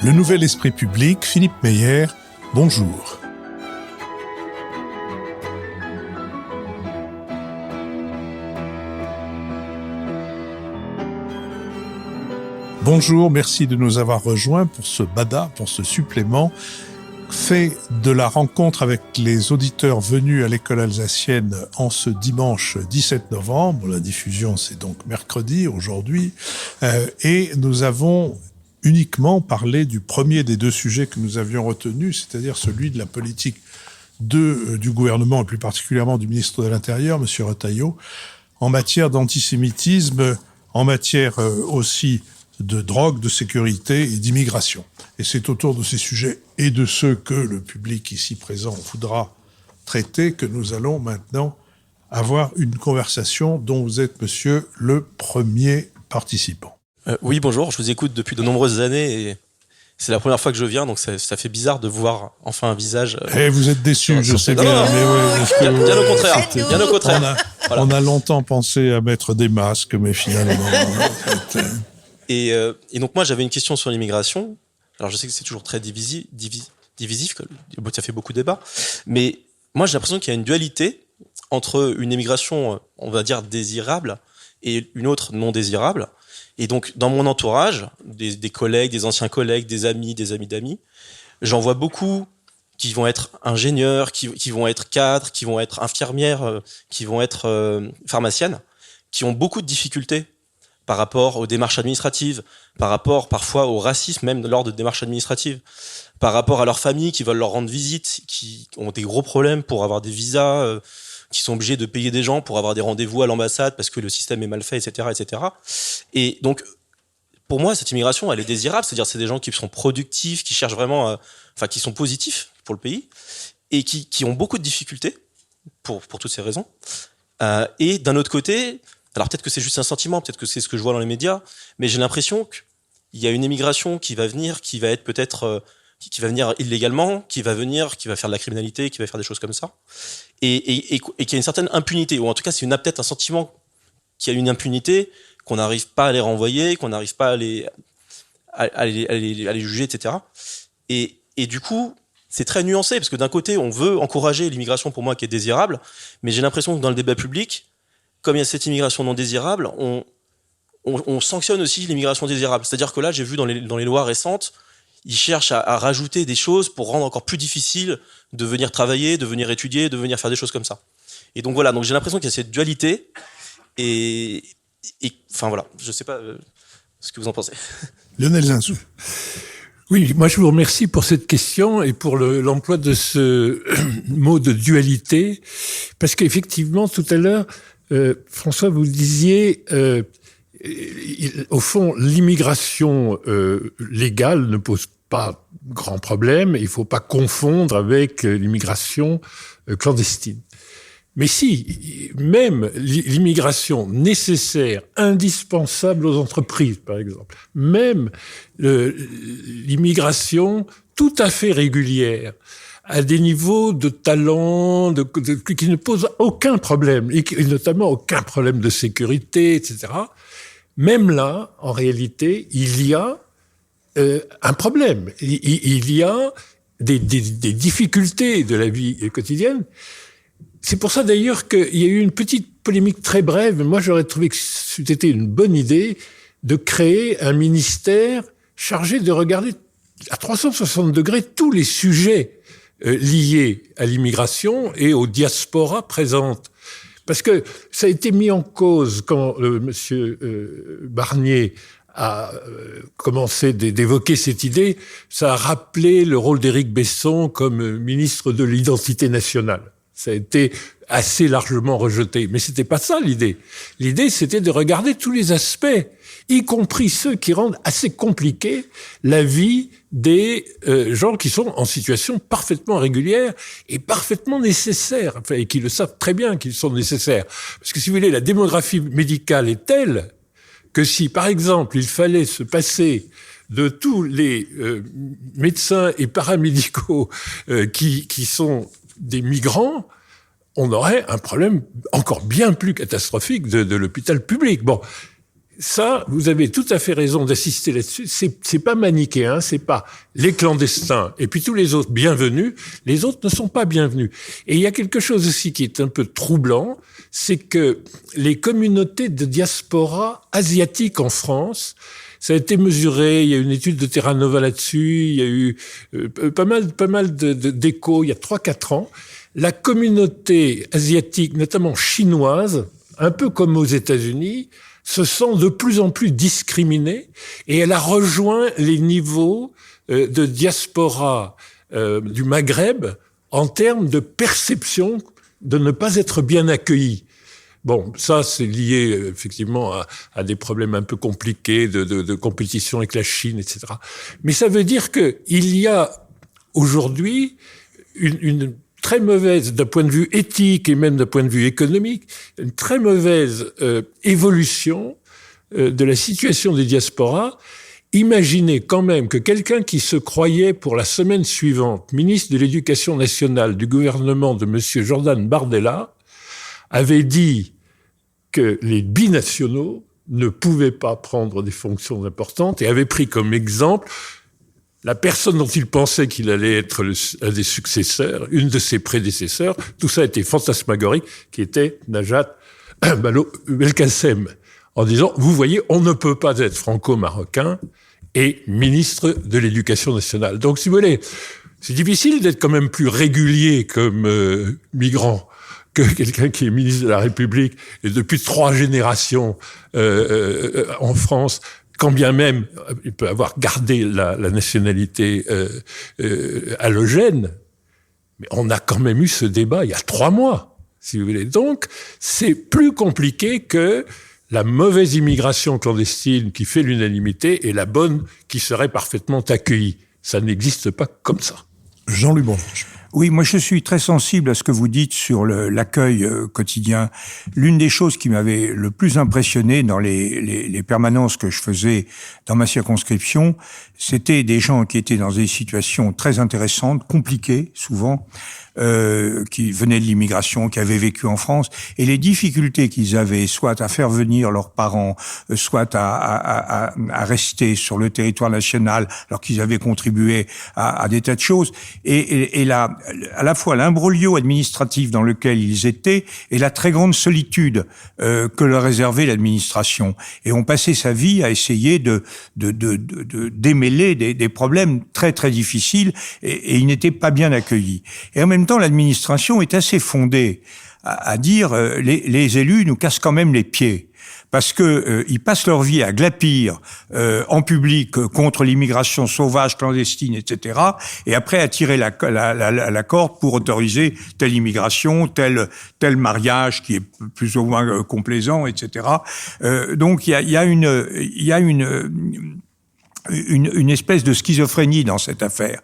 Le Nouvel Esprit Public, Philippe Meyer, bonjour. Bonjour, merci de nous avoir rejoints pour ce BADA, pour ce supplément, fait de la rencontre avec les auditeurs venus à l'école alsacienne en ce dimanche 17 novembre. La diffusion, c'est donc mercredi, aujourd'hui. Et nous avons uniquement parlé du premier des deux sujets que nous avions retenus, c'est-à-dire celui de la politique du gouvernement, et plus particulièrement du ministre de l'Intérieur, M. Retailleau, en matière d'antisémitisme, en matière aussi de drogue, de sécurité et d'immigration. Et c'est autour de ces sujets et de ceux que le public ici présent voudra traiter que nous allons maintenant avoir une conversation dont vous êtes, monsieur, le premier participant. Oui, bonjour, je vous écoute depuis de nombreuses années et c'est la première fois que je viens, donc ça fait bizarre de voir enfin un visage. Vous êtes déçu, je sais bien, mais oui. Bien au contraire, bien au contraire. On a longtemps pensé à mettre des masques, mais finalement... Et donc moi j'avais une question sur l'immigration. Alors je sais que c'est toujours très divisif, ça fait beaucoup de débats, mais moi j'ai l'impression qu'il y a une dualité entre une immigration, on va dire, désirable et une autre non désirable. Et donc dans mon entourage, des collègues, des anciens collègues, des amis d'amis, j'en vois beaucoup qui vont être ingénieurs, qui vont être cadres, qui vont être infirmières, qui vont être pharmaciennes, qui ont beaucoup de difficultés par rapport aux démarches administratives, par rapport parfois au racisme même lors de démarches administratives, par rapport à leurs familles qui veulent leur rendre visite, qui ont des gros problèmes pour avoir des visas, qui sont obligés de payer des gens pour avoir des rendez-vous à l'ambassade parce que le système est mal fait, etc., etc. Et donc, pour moi, cette immigration, elle est désirable, c'est-à-dire c'est des gens qui sont productifs, qui cherchent vraiment, qui sont positifs pour le pays et qui ont beaucoup de difficultés pour toutes ces raisons. Et d'un autre côté, alors peut-être que c'est juste un sentiment, peut-être que c'est ce que je vois dans les médias, mais j'ai l'impression qu'il y a une immigration qui va venir, qui va être peut-être, qui va venir illégalement, qui va faire de la criminalité, qui va faire des choses comme ça, et qu'il y a une certaine impunité, ou en tout cas c'est peut-être un sentiment qu'il y a une impunité, qu'on n'arrive pas à les renvoyer, qu'on n'arrive pas à les juger, etc. Et du coup, c'est très nuancé, parce que d'un côté, on veut encourager l'immigration, pour moi, qui est désirable, mais j'ai l'impression que dans le débat public, comme il y a cette immigration non désirable, on sanctionne aussi l'immigration désirable. C'est-à-dire que là, j'ai vu dans les lois récentes, ils cherchent à rajouter des choses pour rendre encore plus difficile de venir travailler, de venir étudier, de venir faire des choses comme ça. Et donc voilà, donc j'ai l'impression qu'il y a cette dualité. Et enfin voilà, je sais pas ce que vous en pensez. Lionel Zinsou. Oui, moi je vous remercie pour cette question et pour l'emploi de ce mot de dualité, parce qu'effectivement tout à l'heure, François, vous disiez, au fond, l'immigration légale ne pose pas grand problème, il ne faut pas confondre avec l'immigration clandestine. Mais si, même l'immigration nécessaire, indispensable aux entreprises, par exemple, même l'immigration tout à fait régulière, à des niveaux de talent qui ne posent aucun problème, et notamment aucun problème de sécurité, etc. Même là, en réalité, il y a un problème. Il y a des difficultés de la vie quotidienne. C'est pour ça d'ailleurs qu'il y a eu une petite polémique très brève. Moi, j'aurais trouvé que c'était une bonne idée de créer un ministère chargé de regarder à 360 degrés tous les sujets liés à l'immigration et aux diasporas présentes. Parce que ça a été mis en cause quand monsieur Barnier a commencé d'évoquer cette idée. Ça a rappelé le rôle d'Éric Besson comme ministre de l'identité nationale. Ça a été assez largement rejeté. Mais c'était pas ça l'idée. L'idée, c'était de regarder tous les aspects, y compris ceux qui rendent assez compliqué la vie des gens qui sont en situation parfaitement régulière et parfaitement nécessaire, et qui le savent très bien qu'ils sont nécessaires. Parce que si vous voulez, la démographie médicale est telle que si, par exemple, il fallait se passer de tous les médecins et paramédicaux qui sont des migrants, on aurait un problème encore bien plus catastrophique de l'hôpital public. Bon, Ça, vous avez tout à fait raison d'assister là-dessus. C'est pas manichéen, c'est pas les clandestins et puis tous les autres bienvenus. Les autres ne sont pas bienvenus. Et il y a quelque chose aussi qui est un peu troublant, c'est que les communautés de diaspora asiatique en France, ça a été mesuré, il y a une étude de Terra Nova là-dessus, il y a eu pas mal d'échos il y a 3-4 ans. La communauté asiatique, notamment chinoise, un peu comme aux États-Unis, se sent de plus en plus discriminée et elle a rejoint les niveaux de diaspora du Maghreb en termes de perception de ne pas être bien accueillie. Bon, ça, c'est lié effectivement à des problèmes un peu compliqués de compétition avec la Chine, etc. Mais ça veut dire que il y a aujourd'hui une très mauvaise, d'un point de vue éthique et même d'un point de vue économique, une très mauvaise évolution de la situation des diasporas. Imaginez quand même que quelqu'un qui se croyait pour la semaine suivante ministre de l'Éducation nationale du gouvernement de monsieur Jordan Bardella avait dit que les binationaux ne pouvaient pas prendre des fonctions importantes et avait pris comme exemple la personne dont il pensait qu'il allait être un des successeurs, une de ses prédécesseurs. Tout ça était fantasmagorique, qui était Najat Belkacem, en disant, vous voyez, on ne peut pas être franco-marocain et ministre de l'Éducation nationale. Donc, si vous voulez, c'est difficile d'être quand même plus régulier comme migrant que quelqu'un qui est ministre de la République et depuis 3 générations en France, quand bien même il peut avoir gardé la nationalité allogène, mais on a quand même eu ce débat il y a 3 mois, si vous voulez. Donc, c'est plus compliqué que la mauvaise immigration clandestine qui fait l'unanimité et la bonne qui serait parfaitement accueillie. Ça n'existe pas comme ça. Jean Lubonge. Oui, moi je suis très sensible à ce que vous dites sur l'accueil quotidien. L'une des choses qui m'avait le plus impressionné dans les permanences que je faisais dans ma circonscription, c'était des gens qui étaient dans des situations très intéressantes, compliquées souvent, qui venaient de l'immigration, qui avaient vécu en France, et les difficultés qu'ils avaient, soit à faire venir leurs parents, soit à rester sur le territoire national, alors qu'ils avaient contribué à des tas de choses, et là, à la fois l'imbroglio administratif dans lequel ils étaient et la très grande solitude que leur réservait l'administration. Et on passait sa vie à essayer de démêler des problèmes très très difficiles, et ils n'étaient pas bien accueillis. Et en même temps, l'administration est assez fondée à dire les élus nous cassent quand même les pieds. Parce que ils passent leur vie à glapir en public contre l'immigration sauvage, clandestine, etc. Et après à tirer la corde pour autoriser telle immigration, tel mariage qui est plus ou moins complaisant, etc. Donc il y a une espèce de schizophrénie dans cette affaire.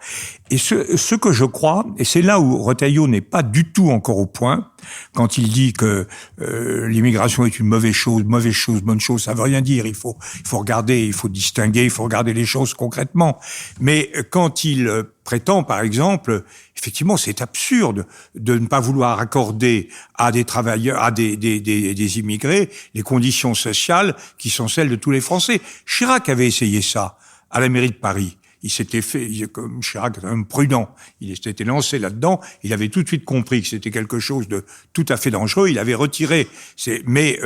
Et ce que je crois, et c'est là où Retailleau n'est pas du tout encore au point, quand il dit que l'immigration est une mauvaise chose, bonne chose, ça veut rien dire. Il faut regarder, il faut distinguer, il faut regarder les choses concrètement. Mais quand il prétend, par exemple, effectivement, c'est absurde de ne pas vouloir accorder à des travailleurs, à des immigrés, les conditions sociales qui sont celles de tous les Français. Chirac avait essayé ça à la mairie de Paris. Il s'était fait, comme Chirac est un homme prudent, il s'était lancé là-dedans, il avait tout de suite compris que c'était quelque chose de tout à fait dangereux, il avait retiré, mais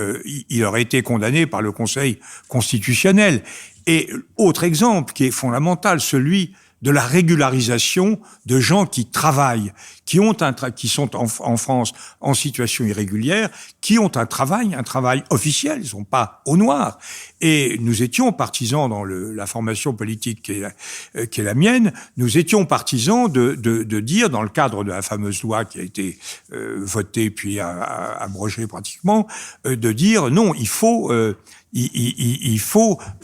il aurait été condamné par le Conseil constitutionnel. Et autre exemple qui est fondamental, celui de la régularisation de gens qui travaillent, qui sont en France en situation irrégulière, qui ont un travail officiel, ils sont pas au noir. Et nous étions partisans dans la formation politique qui est la mienne, nous étions partisans de dire, dans le cadre de la fameuse loi qui a été votée puis abrogée pratiquement, de dire non, il faut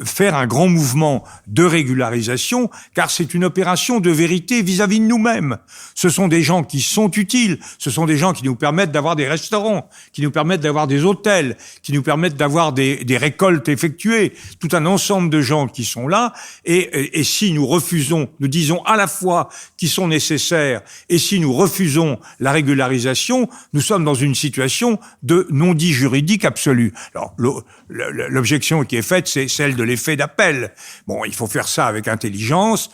faire un grand mouvement de régularisation, car c'est une opération de vérité vis-à-vis de nous-mêmes. Ce sont des gens qui sont utiles, ce sont des gens qui nous permettent d'avoir des restaurants, qui nous permettent d'avoir des hôtels, qui nous permettent d'avoir des récoltes effectuées, tout un ensemble de gens qui sont là, et si nous refusons, nous disons à la fois qu'ils sont nécessaires, et si nous refusons la régularisation, nous sommes dans une situation de non-dit juridique absolue. Alors, le l'objection qui est faite, c'est celle de l'effet d'appel. Bon, il faut faire ça avec intelligence,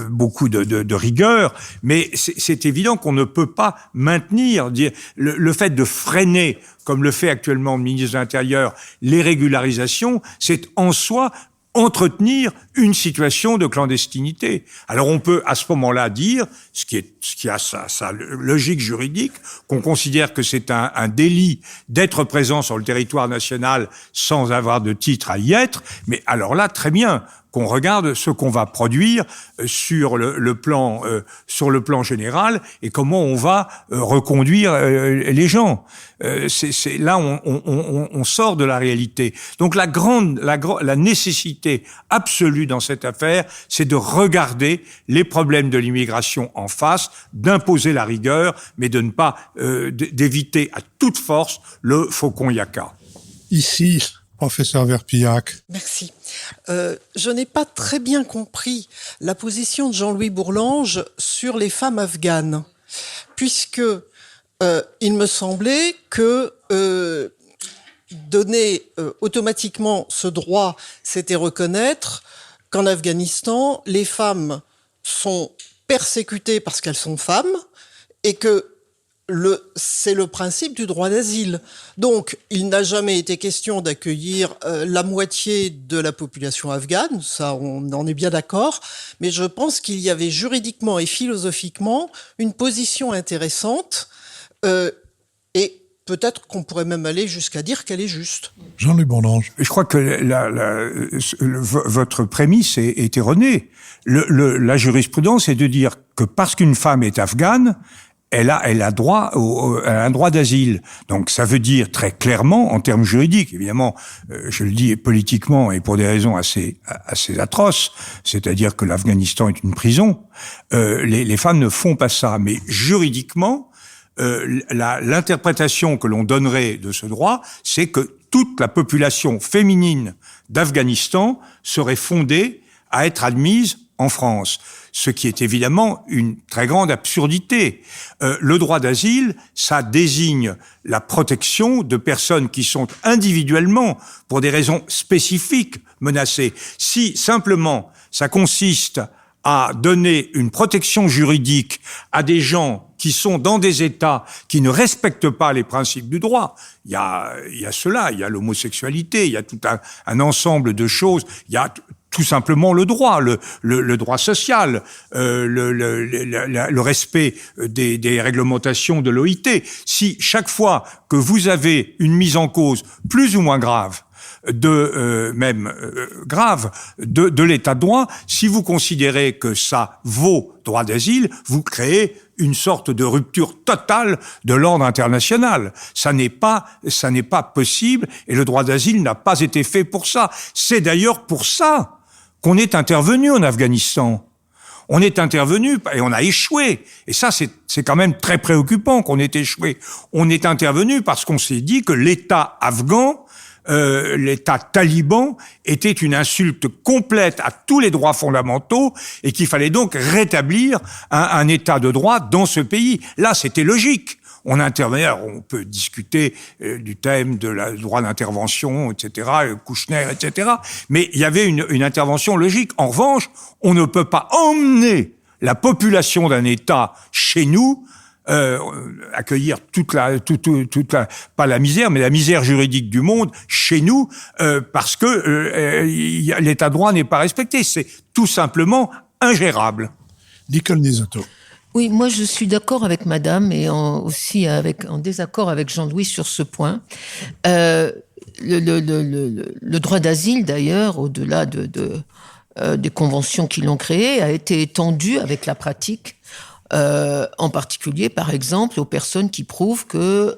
beaucoup de rigueur, mais c'est évident qu'on ne peut pas maintenir le fait de freiner, comme le fait actuellement le ministre de l'Intérieur, les régularisations, c'est en soi entretenir une situation de clandestinité. Alors on peut à ce moment-là dire, ce qui a sa logique juridique, qu'on considère que c'est un délit d'être présent sur le territoire national sans avoir de titre à y être, mais alors là, très bien, qu'on regarde ce qu'on va produire sur le plan général et comment on va reconduire les gens. C'est là on sort de la réalité. Donc la nécessité absolue dans cette affaire, c'est de regarder les problèmes de l'immigration en face, d'imposer la rigueur, mais de ne pas d'éviter à toute force le faucon yaka. Ici, professeur Verpillac. Merci. Je n'ai pas très bien compris la position de Jean-Louis Bourlange sur les femmes afghanes, puisque il me semblait que donner automatiquement ce droit, c'était reconnaître qu'en Afghanistan, les femmes sont persécutées parce qu'elles sont femmes et que c'est le principe du droit d'asile. Donc, il n'a jamais été question d'accueillir la moitié de la population afghane, ça on en est bien d'accord, mais je pense qu'il y avait juridiquement et philosophiquement une position intéressante et peut-être qu'on pourrait même aller jusqu'à dire qu'elle est juste. Jean-Louis Bourlange. Je crois que votre prémisse est erronée. La jurisprudence est de dire que parce qu'une femme est afghane, elle a droit à un droit d'asile. Donc ça veut dire très clairement, en termes juridiques, évidemment, je le dis politiquement et pour des raisons assez atroces, c'est-à-dire que l'Afghanistan est une prison, les femmes ne font pas ça. Mais juridiquement, l'interprétation que l'on donnerait de ce droit, c'est que toute la population féminine d'Afghanistan serait fondée à être admise en France. Ce qui est évidemment une très grande absurdité. Le droit d'asile, ça désigne la protection de personnes qui sont individuellement, pour des raisons spécifiques, menacées. Si simplement ça consiste à donner une protection juridique à des gens qui sont dans des États qui ne respectent pas les principes du droit, il y a cela, il y a l'homosexualité, il y a tout un ensemble de choses, il y a tout simplement le droit, le droit social, le respect des réglementations de l'OIT. Si chaque fois que vous avez une mise en cause plus ou moins grave de l'état de droit, si vous considérez que ça vaut droit d'asile, vous créez une sorte de rupture totale de l'ordre international. Ça n'est pas possible et le droit d'asile n'a pas été fait pour ça. C'est d'ailleurs pour ça qu'on est intervenu en Afghanistan. On est intervenu et on a échoué. Et ça, c'est quand même très préoccupant qu'on ait échoué. On est intervenu parce qu'on s'est dit que l'État afghan, l'État taliban, était une insulte complète à tous les droits fondamentaux et qu'il fallait donc rétablir un État de droit dans ce pays. Là, c'était logique. On intervenait, on peut discuter du thème de la droit d'intervention, etc., Kouchner, etc., mais il y avait une intervention logique. En revanche, on ne peut pas emmener la population d'un État chez nous, accueillir toute la, pas la misère, mais la misère juridique du monde chez nous, parce que l'État de droit n'est pas respecté. C'est tout simplement ingérable. Nicole Nisotto. Oui, moi je suis d'accord avec Madame et aussi en désaccord avec Jean-Louis sur ce point. Le droit d'asile, d'ailleurs, au-delà des conventions qui l'ont créé, a été étendu avec la pratique. En particulier, par exemple, aux personnes qui prouvent que,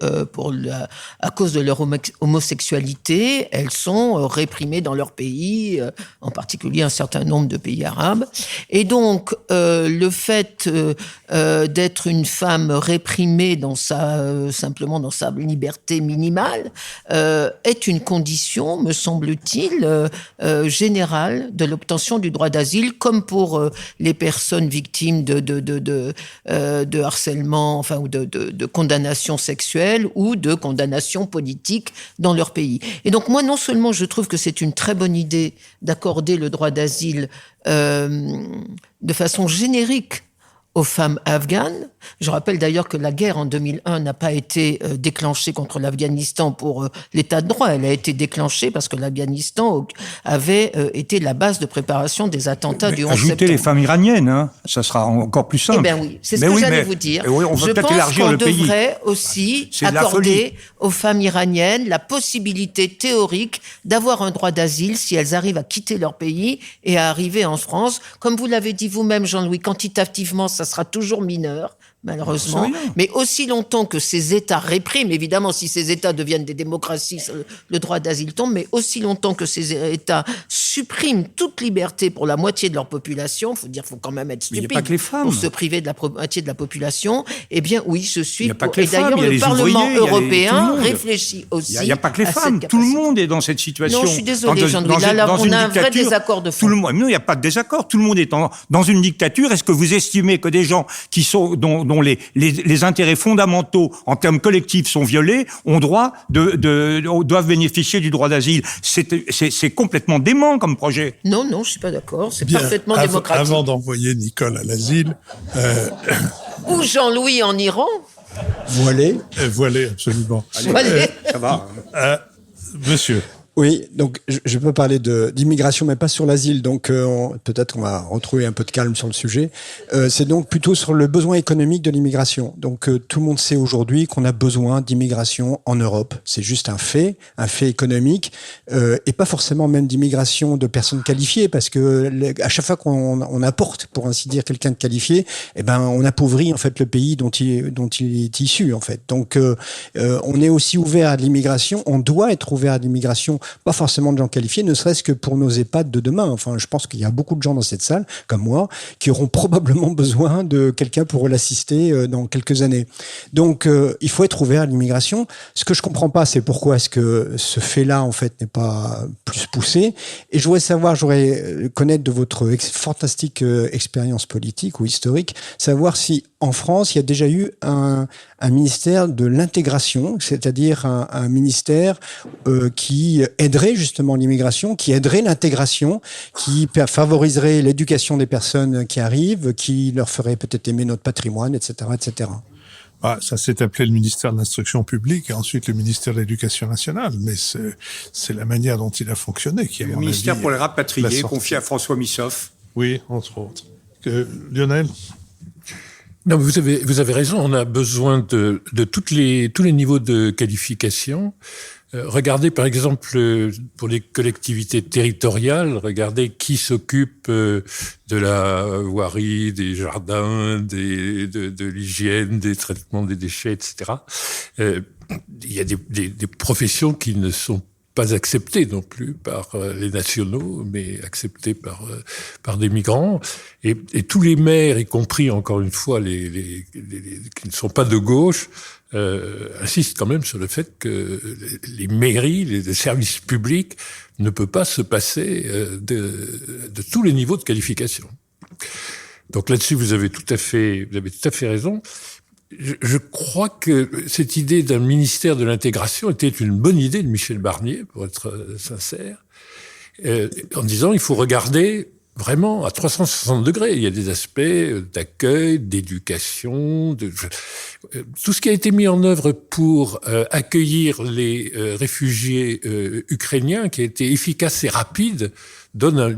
à cause de leur homosexualité, elles sont réprimées dans leur pays, en particulier un certain nombre de pays arabes. Et donc, le fait d'être une femme réprimée simplement dans sa liberté minimale, est une condition, me semble-t-il, générale de l'obtention du droit d'asile, comme pour les personnes victimes de harcèlement, enfin, ou de condamnation sexuelle ou de condamnation politique dans leur pays. Et donc moi, non seulement je trouve que c'est une très bonne idée d'accorder le droit d'asile de façon générique aux femmes afghanes. Je rappelle d'ailleurs que la guerre en 2001 n'a pas été déclenchée contre l'Afghanistan pour l'état de droit. Elle a été déclenchée parce que l'Afghanistan avait été la base de préparation des attentats du 11 septembre. Ajoutez les femmes iraniennes, hein, ça sera encore plus simple. Eh bien oui, c'est ce que j'allais vous dire. Oui, on va je peut-être pense élargir qu'on le pays. devrait aussi accorder aux femmes iraniennes la possibilité théorique d'avoir un droit d'asile si elles arrivent à quitter leur pays et à arriver en France. Comme vous l'avez dit vous-même, Jean-Louis, quantitativement, ça sera toujours mineur, malheureusement. Mais aussi longtemps que ces États répriment, évidemment, si ces États deviennent des démocraties, le droit d'asile tombe, mais aussi longtemps que ces États suppriment toute liberté pour la moitié de leur population, faut quand même être stupide pour se priver de la moitié de la population, eh bien oui, je suis pour. Et d'ailleurs, le Parlement européen réfléchit aussi. Il n'y a pas que les femmes, tout le monde est dans cette situation. Non, je suis désolé, Jean-Louis, là, on a un vrai désaccord de fond. Non, il n'y a pas de désaccord, tout le monde est dans une dictature. Est-ce que vous estimez que des gens qui sont dont les intérêts fondamentaux en termes collectifs sont violés doivent bénéficier du droit d'asile? C'est complètement dément comme projet. Non, je suis pas d'accord. C'est parfaitement démocratique. Avant d'envoyer Nicole à l'asile, ou Jean-Louis en Iran. Voilé, absolument. Voilé. Ça va. Monsieur. Oui, donc je peux parler d'immigration, mais pas sur l'asile. Donc peut-être qu'on va retrouver un peu de calme sur le sujet. C'est donc plutôt sur le besoin économique de l'immigration. Donc tout le monde sait aujourd'hui qu'on a besoin d'immigration en Europe. C'est juste un fait économique, et pas forcément même d'immigration de personnes qualifiées, parce que à chaque fois qu'on apporte, pour ainsi dire, quelqu'un de qualifié, on appauvrit en fait le pays dont il est issu en fait. Donc on est aussi ouvert à de l'immigration. On doit être ouvert à de l'immigration. Pas forcément de gens qualifiés, ne serait-ce que pour nos EHPAD de demain. Enfin, je pense qu'il y a beaucoup de gens dans cette salle, comme moi, qui auront probablement besoin de quelqu'un pour l'assister dans quelques années. Donc, il faut être ouvert à l'immigration. Ce que je comprends pas, c'est pourquoi est-ce que ce fait-là, en fait, n'est pas plus poussé. Et j'aurais connaître de votre fantastique expérience politique ou historique, savoir si en France, il y a déjà eu un ministère de l'intégration, c'est-à-dire un ministère qui aiderait justement l'immigration, qui aiderait l'intégration, qui favoriserait l'éducation des personnes qui arrivent, qui leur ferait peut-être aimer notre patrimoine, etc., etc. Ça s'est appelé le ministère de l'Instruction publique et ensuite le ministère de l'Éducation nationale, mais c'est la manière dont il a fonctionné qui, à mon avis, le ministère pour les rapatriés, confié à François Missoff. Oui, entre autres. Lionel? Non, vous avez raison. On a besoin de tous les niveaux de qualification. Regardez par exemple pour les collectivités territoriales, regardez qui s'occupe de la voirie, des jardins, de l'hygiène, des traitements des déchets, etc. Il y a des professions qui ne sont pas acceptées non plus par les nationaux, mais acceptées par des migrants. Et tous les maires, y compris encore une fois les qui ne sont pas de gauche, insistent quand même sur le fait que les mairies, les services publics ne peuvent pas se passer de tous les niveaux de qualification. Donc là-dessus, vous avez tout à fait raison. Je crois que cette idée d'un ministère de l'intégration était une bonne idée de Michel Barnier, pour être sincère, en disant il faut regarder vraiment à 360 degrés. Il y a des aspects d'accueil, d'éducation, tout ce qui a été mis en œuvre pour accueillir les réfugiés ukrainiens, qui a été efficace et rapide, donne un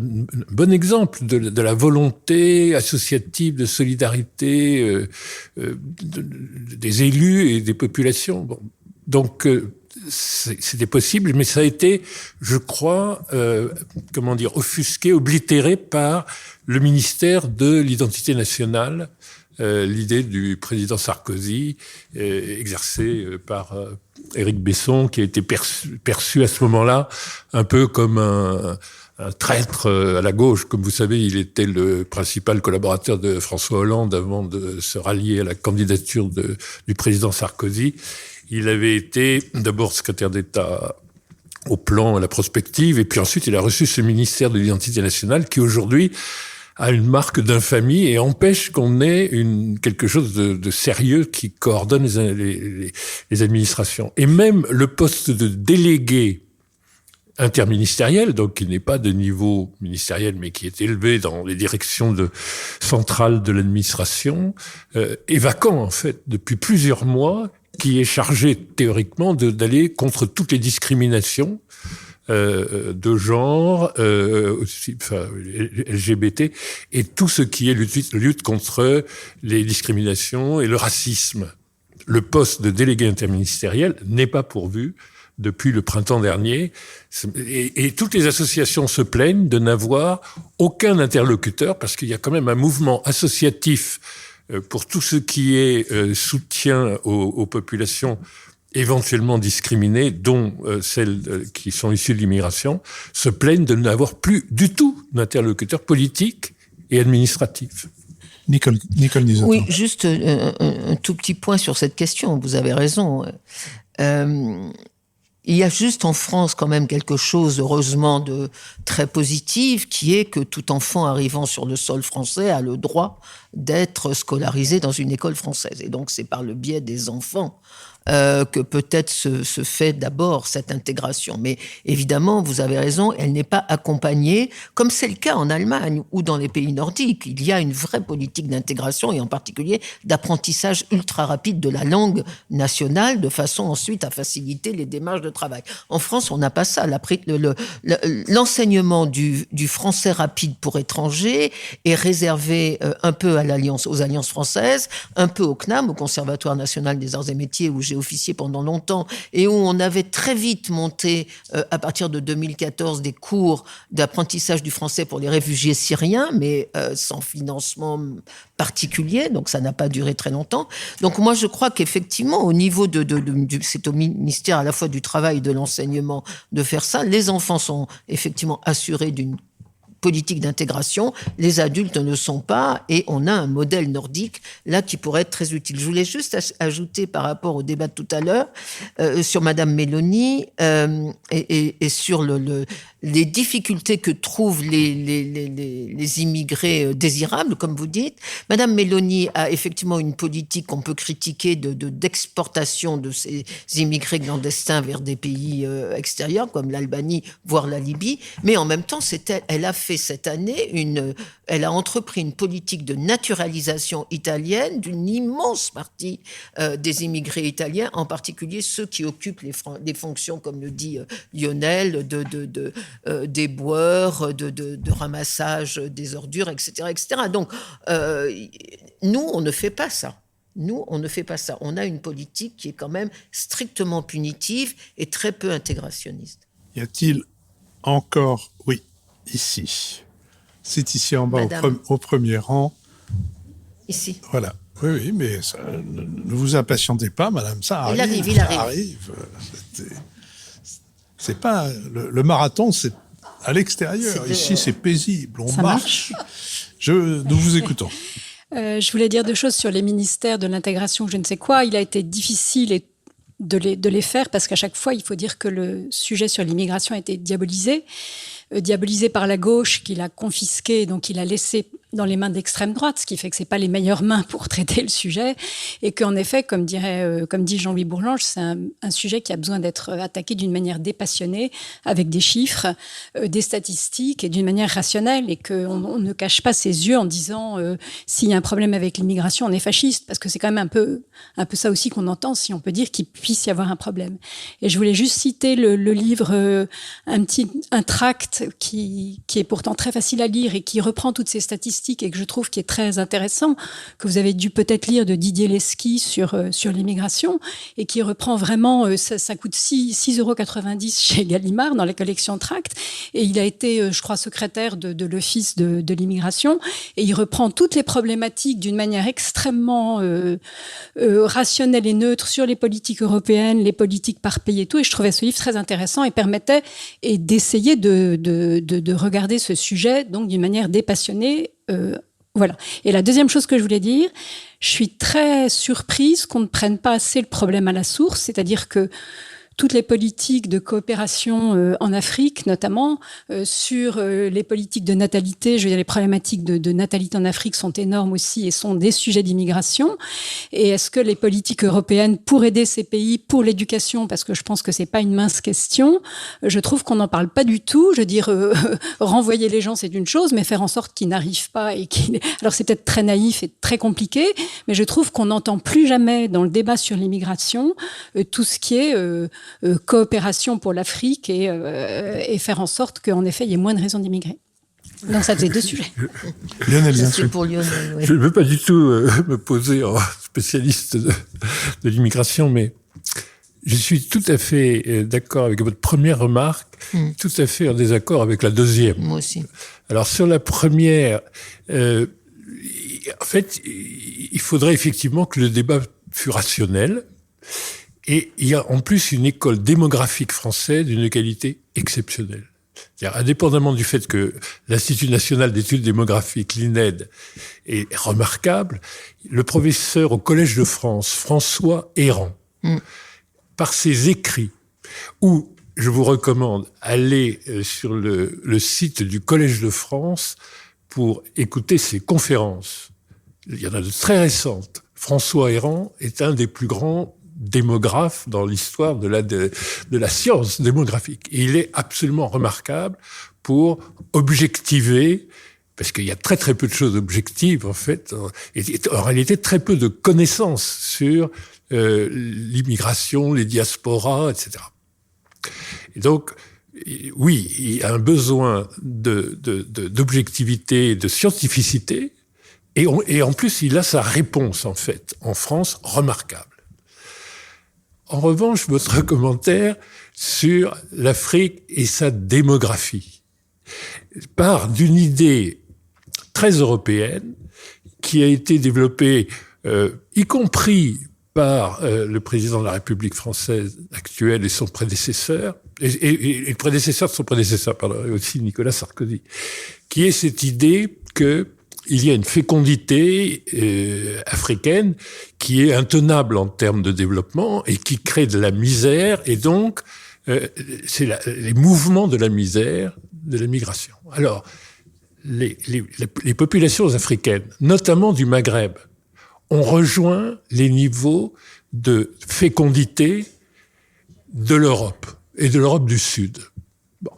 bon exemple de la volonté associative, de solidarité des élus et des populations. Bon. Donc, c'était possible, mais ça a été, je crois, offusqué, oblitéré par le ministère de l'identité nationale, l'idée du président Sarkozy, exercée par Éric Besson, qui a été perçu à ce moment-là un peu comme un traître à la gauche. Comme vous savez, il était le principal collaborateur de François Hollande avant de se rallier à la candidature du président Sarkozy. Il avait été d'abord secrétaire d'État au plan, à la prospective, et puis ensuite il a reçu ce ministère de l'identité nationale qui aujourd'hui a une marque d'infamie et empêche qu'on ait quelque chose de sérieux qui coordonne les administrations. Et même le poste de délégué interministériel, donc qui n'est pas de niveau ministériel, mais qui est élevé dans les directions centrales de l'administration, est vacant en fait depuis plusieurs mois, qui est chargé théoriquement d'aller contre toutes les discriminations de genre, LGBT, et tout ce qui est lutte contre les discriminations et le racisme. Le poste de délégué interministériel n'est pas pourvu depuis le printemps dernier, et toutes les associations se plaignent de n'avoir aucun interlocuteur, parce qu'il y a quand même un mouvement associatif pour tout ce qui est soutien aux populations éventuellement discriminées, dont celles qui sont issues de l'immigration, se plaignent de n'avoir plus du tout d'interlocuteur politique et administratif. Nicole Nisotin. Oui, juste un tout petit point sur cette question, vous avez raison. Il y a juste en France quand même quelque chose, heureusement, de très positif, qui est que tout enfant arrivant sur le sol français a le droit d'être scolarisé dans une école française. Et donc, c'est par le biais des enfants que peut-être se fait d'abord cette intégration. Mais évidemment, vous avez raison, elle n'est pas accompagnée, comme c'est le cas en Allemagne ou dans les pays nordiques. Il y a une vraie politique d'intégration et en particulier d'apprentissage ultra rapide de la langue nationale, de façon ensuite à faciliter les démarches de travail. En France, on n'a pas ça. L'enseignement du français rapide pour étrangers est réservé un peu aux alliances françaises, un peu au CNAM, au Conservatoire national des arts et métiers, où j'ai officié pendant longtemps, et où on avait très vite monté, à partir de 2014, des cours d'apprentissage du français pour les réfugiés syriens, mais sans financement particulier, donc ça n'a pas duré très longtemps. Donc moi, je crois qu'effectivement, au niveau c'est au ministère à la fois du travail et de l'enseignement de faire ça. Les enfants sont effectivement assurés d'une politique d'intégration, les adultes ne le sont pas, et on a un modèle nordique là qui pourrait être très utile. Je voulais juste ajouter par rapport au débat de tout à l'heure sur Madame Meloni et sur les difficultés que trouvent les immigrés désirables, comme vous dites. Madame Meloni a effectivement une politique qu'on peut critiquer d'exportation de ces immigrés clandestins vers des pays extérieurs, comme l'Albanie, voire la Libye, mais en même temps, elle a fait cette année elle a entrepris une politique de naturalisation italienne d'une immense partie des immigrés italiens, en particulier ceux qui occupent les fonctions, comme le dit Lionel, d'éboueurs, de ramassage des ordures, etc., etc. Donc, nous, on ne fait pas ça. On a une politique qui est quand même strictement punitive et très peu intégrationniste. Y a-t-il encore... Oui, ici. C'est ici en bas, au premier rang. Ici. Voilà. Oui, mais ça, ne vous impatientez pas, madame, ça arrive. Il arrive. C'est pas... Le marathon, c'est à l'extérieur. Ici, c'est paisible. On marche. Nous vous écoutons. Je voulais dire deux choses sur les ministères de l'intégration, je ne sais quoi. Il a été difficile de les faire parce qu'à chaque fois, il faut dire que le sujet sur l'immigration a été diabolisé par la gauche, qui l'a confisqué, donc il a laissé dans les mains d'extrême droite, ce qui fait que c'est pas les meilleures mains pour traiter le sujet, et qu'en effet, comme dit Jean-Louis Bourlange, c'est un sujet qui a besoin d'être attaqué d'une manière dépassionnée, avec des chiffres, des statistiques, et d'une manière rationnelle, et qu'on ne cache pas ses yeux en disant s'il y a un problème avec l'immigration, on est fasciste, parce que c'est quand même un peu ça aussi qu'on entend, si on peut dire qu'il puisse y avoir un problème. Et je voulais juste citer le livre, un tract qui est pourtant très facile à lire et qui reprend toutes ces statistiques et que je trouve qui est très intéressant, que vous avez dû peut-être lire, de Didier Lesky sur l'immigration, et qui reprend vraiment, ça coûte 6,90 € chez Gallimard dans la collection Tract, et il a été, je crois, secrétaire de l'Office de l'immigration, et il reprend toutes les problématiques d'une manière extrêmement rationnelle et neutre sur les politiques européennes, les politiques par pays et tout, et je trouvais ce livre très intéressant et permettait d'essayer de regarder ce sujet donc d'une manière dépassionnée. Voilà. Et la deuxième chose que je voulais dire, je suis très surprise qu'on ne prenne pas assez le problème à la source, c'est-à-dire que toutes les politiques de coopération en Afrique, notamment, sur les politiques de natalité. Je veux dire, les problématiques de natalité en Afrique sont énormes aussi et sont des sujets d'immigration. Et est-ce que les politiques européennes, pour aider ces pays, pour l'éducation, parce que je pense que c'est pas une mince question, je trouve qu'on n'en parle pas du tout. Je veux dire, renvoyer les gens, c'est une chose, mais faire en sorte qu'ils n'arrivent pas et qu'ils... Alors c'est peut-être très naïf et très compliqué, mais je trouve qu'on n'entend plus jamais dans le débat sur l'immigration tout ce qui est coopération pour l'Afrique et faire en sorte qu'en effet il y ait moins de raisons d'immigrer. Donc ça faisait 2 sujets. Lionel C'est Zinsou. pour Lionel, oui. Je ne veux pas du tout me poser en spécialiste de l'immigration, mais je suis tout à fait d'accord avec votre première remarque, tout à fait en désaccord avec la deuxième. Moi aussi. Alors sur la première, en fait, il faudrait effectivement que le débat fût rationnel. Et il y a en plus une école démographique française d'une qualité exceptionnelle. C'est-à-dire, indépendamment du fait que l'Institut national d'études démographiques, l'INED, est remarquable, le professeur au Collège de France, François Héran, par ses écrits, où je vous recommande aller sur le site du Collège de France pour écouter ses conférences. Il y en a de très récentes. François Héran est un des plus grands démographes dans l'histoire de la science démographique. Et il est absolument remarquable pour objectiver, parce qu'il y a très très peu de choses objectives en fait, et en réalité très peu de connaissances sur l'immigration, les diasporas, etc. Et donc, oui, il y a un besoin d'objectivité, de scientificité, et en plus, il a sa réponse, en fait, en France, remarquable. En revanche, votre commentaire sur l'Afrique et sa démographie part d'une idée très européenne qui a été développée, y compris par le président de la République française actuelle et son prédécesseur, et le prédécesseur de son prédécesseur, pardon, et aussi Nicolas Sarkozy, qui est cette idée que il y a une fécondité africaine qui est intenable en termes de développement et qui crée de la misère, et donc c'est les mouvements de la misère, de la migration. Alors, les populations africaines, notamment du Maghreb, ont rejoint les niveaux de fécondité de l'Europe et de l'Europe du Sud. Bon.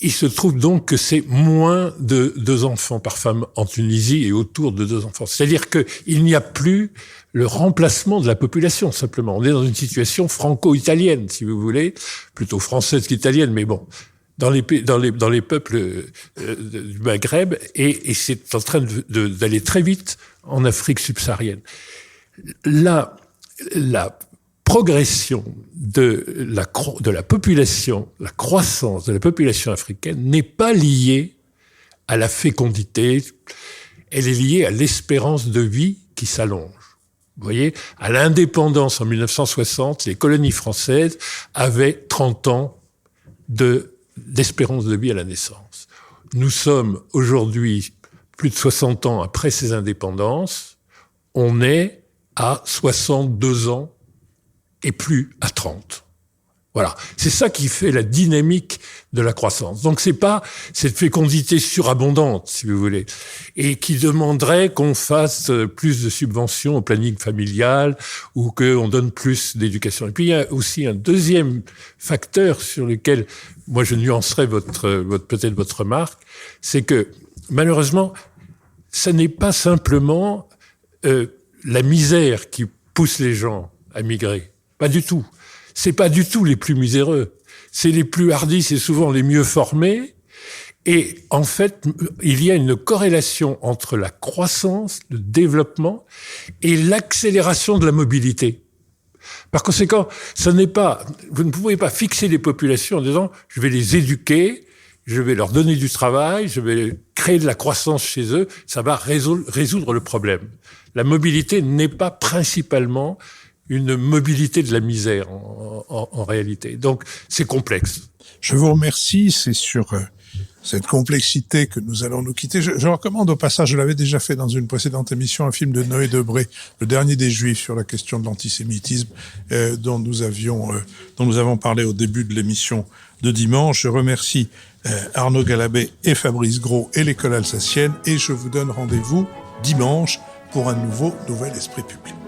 Il se trouve donc que c'est moins de 2 enfants par femme en Tunisie et autour de 2 enfants. C'est-à-dire qu'il n'y a plus le remplacement de la population, simplement. On est dans une situation franco-italienne, si vous voulez, plutôt française qu'italienne, mais bon, dans les peuples du Maghreb, et c'est en train d'aller très vite en Afrique subsaharienne. La progression de la population, la croissance de la population africaine n'est pas liée à la fécondité, elle est liée à l'espérance de vie qui s'allonge. Vous voyez, à l'indépendance en 1960, les colonies françaises avaient 30 ans d'espérance de vie à la naissance. Nous sommes aujourd'hui, plus de 60 ans après ces indépendances, on est à 62 ans et plus à 30. Voilà. C'est ça qui fait la dynamique de la croissance. Donc c'est pas cette fécondité surabondante, si vous voulez, et qui demanderait qu'on fasse plus de subventions au planning familial ou qu'on donne plus d'éducation. Et puis il y a aussi un deuxième facteur sur lequel moi je nuancerais peut-être votre remarque, c'est que malheureusement, ça n'est pas simplement la misère qui pousse les gens à migrer. Pas du tout. C'est pas du tout les plus miséreux. C'est les plus hardis, c'est souvent les mieux formés. Et en fait, il y a une corrélation entre la croissance, le développement et l'accélération de la mobilité. Par conséquent, vous ne pouvez pas fixer les populations en disant « je vais les éduquer, je vais leur donner du travail, je vais créer de la croissance chez eux, ça va résoudre le problème ». La mobilité n'est pas principalement une mobilité de la misère en réalité. Donc, c'est complexe. Je vous remercie. C'est sur cette complexité que nous allons nous quitter. Je recommande au passage, je l'avais déjà fait dans une précédente émission, un film de Noé Debré, Le dernier des Juifs, sur la question de l'antisémitisme, dont nous avons parlé au début de l'émission de dimanche. Je remercie Arnaud Galabet et Fabrice Gros et l'école alsacienne, et je vous donne rendez-vous dimanche pour un nouvel Esprit public.